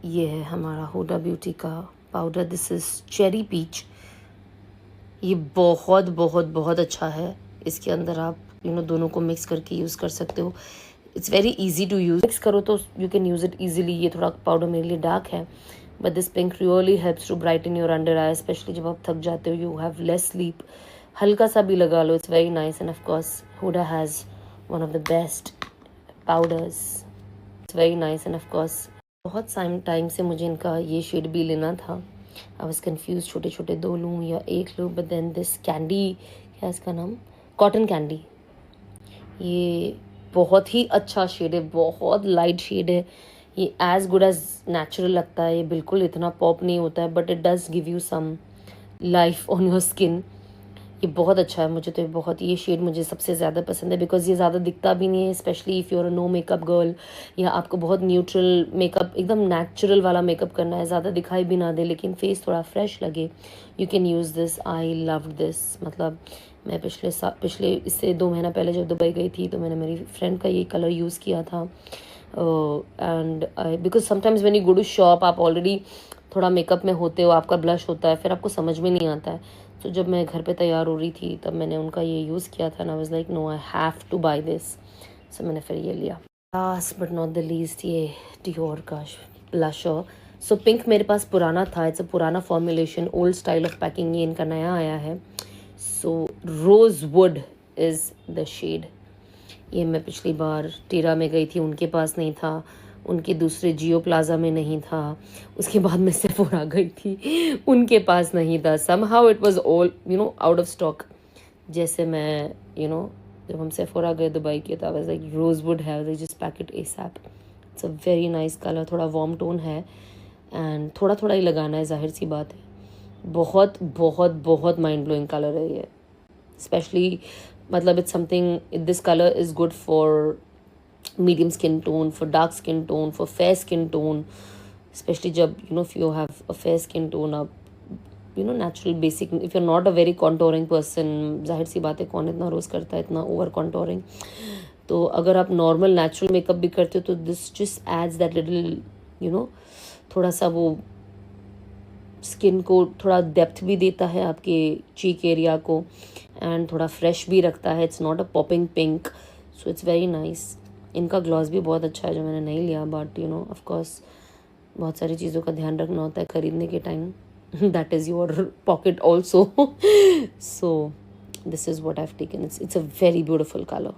ये है हमारा हुडा ब्यूटी का powder, this is cherry peach. ये बहुत बहुत बहुत अच्छा है। इसके अंदर आप दोनों को मिक्स करके यूज़ कर सकते हो। It's very easy to use, mix करो तो you can use it easily. ये थोड़ा पाउडर मेरे लिए डार्क है, but this pink really helps to brighten your under eye, specially जब आप थक जाते हो, यू हैव लेस स्लीप। हल्का सा भी लगा लो, it's very nice. And of course Huda has one of the best powders, it's very nice. And of course बहुत टाइम से मुझे इनका ये शेड भी लेना था। आई वाज कंफ्यूज, छोटे छोटे 2 लूँ या 1 लूँ, बट देन दिस कैंडी, क्या है इसका नाम, कॉटन कैंडी, ये बहुत ही अच्छा शेड है, बहुत लाइट शेड है। ये एज गुड एज नेचुरल लगता है, ये बिल्कुल इतना पॉप नहीं होता है, but it does give you some life on your skin. ये बहुत अच्छा है, मुझे तो बहुत, ये शेड मुझे सबसे ज़्यादा पसंद है, बिकॉज ये ज़्यादा दिखता भी नहीं है, specially if you are a no makeup girl, या आपको बहुत न्यूट्रल मेकअप, एकदम नेचुरल वाला मेकअप करना है, ज़्यादा दिखाई भी ना दे लेकिन फेस थोड़ा फ्रेश लगे, you can use this. I love this. मतलब मैं पिछले इससे 2 महीना पहले जब दुबई गई थी तो मैंने मेरी फ्रेंड का ये कलर यूज़ किया था। And because sometimes when you go to shop, आप ऑलरेडी थोड़ा मेकअप में होते हो, आपका ब्लश होता है, फिर आपको समझ में नहीं आता है। तो जब मैं घर पे तैयार हो रही थी तब मैंने उनका ये यूज़ किया था, ना was like no, I have to buy this. So मैंने फिर ये लिया। Last but not the least, ये डियोर का ब्लशर। सो पिंक मेरे पास पुराना था, इट्स अ पुराना formulation, old style of packing, ये इनका नया आया है। So rose wood is the shade. ये मैं पिछली बार टीरा में गई थी, उनके पास नहीं था, उनके दूसरे जियो प्लाजा में नहीं था, उसके बाद मैं सेफोरा गई थी, उनके पास नहीं था, somehow it was all out of stock. जैसे मैं जब हम सेफोरा गए दुबई के, तो आई वाज लाइक रोजवुड है, like just pack it ASAP. It's a very nice colour, थोड़ा वार्म टोन है एंड थोड़ा थोड़ा ही लगाना है, जाहिर सी बात है। बहुत बहुत बहुत माइंड ब्लोइंग कलर है ये, स्पेशली मतलब it's something, this colour is good for medium skin tone, for dark skin tone, for fair skin tone, especially jab if you have a fair skin tone, up natural basic, if you're not a very contouring person, जाहिर सी बात है कौन इतना रोज करता है इतना over contouring, तो अगर आप नॉर्मल नेचुरल मेकअप भी करते हो तो this just ads that little थोड़ा सा वो स्किन को थोड़ा डेप्थ भी देता है आपके चीक एरिया को, एंड थोड़ा फ्रेश भी रखता है। It's not a popping pink, so it's very nice. इनका ग्लॉस भी बहुत अच्छा है जो मैंने नहीं लिया, बट ऑफ कोर्स बहुत सारी चीज़ों का ध्यान रखना होता है खरीदने के time, that is your pocket also. So this is what I have taken, it's a very beautiful colour.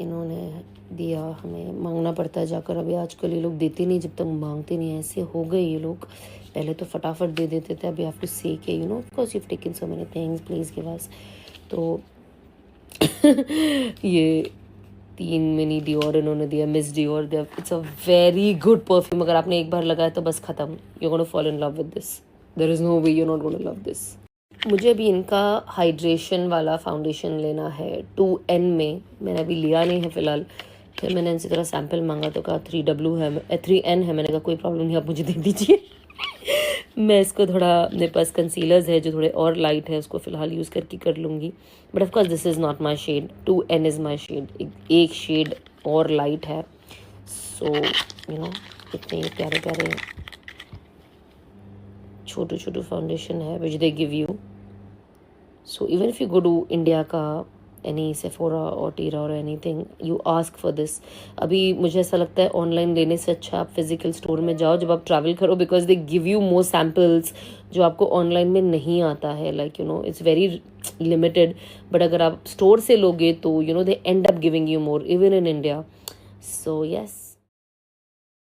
इन्होंने दिया, हमें मांगना पड़ता है जाकर, अभी आजकल ये लोग देते नहीं जब तक मांगते नहीं, ऐसे हो गए ये लोग। पहले तो फटाफट दे देते थे, अभी हैव टू से के of course you have taken so many things, please give us. तो ये 3 मिनी डियोर इन्होंने दिया, Miss Dior. It's a very good perfume, अगर आपने एक बार लगाया तो बस ख़त्म, you gonna fall in love with this, there is no way you not gonna love this. मुझे अभी इनका हाइड्रेशन वाला फाउंडेशन लेना है 2N में, मैंने अभी लिया नहीं है फ़िलहाल। फिर मैंने इनसे थोड़ा सैम्पल मांगा तो कहा 3W है, 3N है, मैंने कहा कोई प्रॉब्लम नहीं, आप मुझे दे दीजिए। मैं इसको थोड़ा, मेरे पास कंसीलर्स है जो थोड़े और लाइट है, उसको फ़िलहाल यूज़ करके कर लूँगी, but of course this is not my shade, 2N is my shade, एक शेड और लाइट है। सो इतने प्यारे प्यारे छोटू छोटू फाउंडेशन है which they give you. So even if you go to India का एनी सेफोरा और टीरा और anything, you ask for this. अभी मुझे ऐसा लगता है ऑनलाइन लेने से अच्छा आप फिजिकल स्टोर में जाओ जब आप ट्रैवल करो, because they give you more samples जो आपको ऑनलाइन में नहीं आता है, like it's very limited. But अगर आप स्टोर से लोगे तो they end up giving you more even in India. So yes,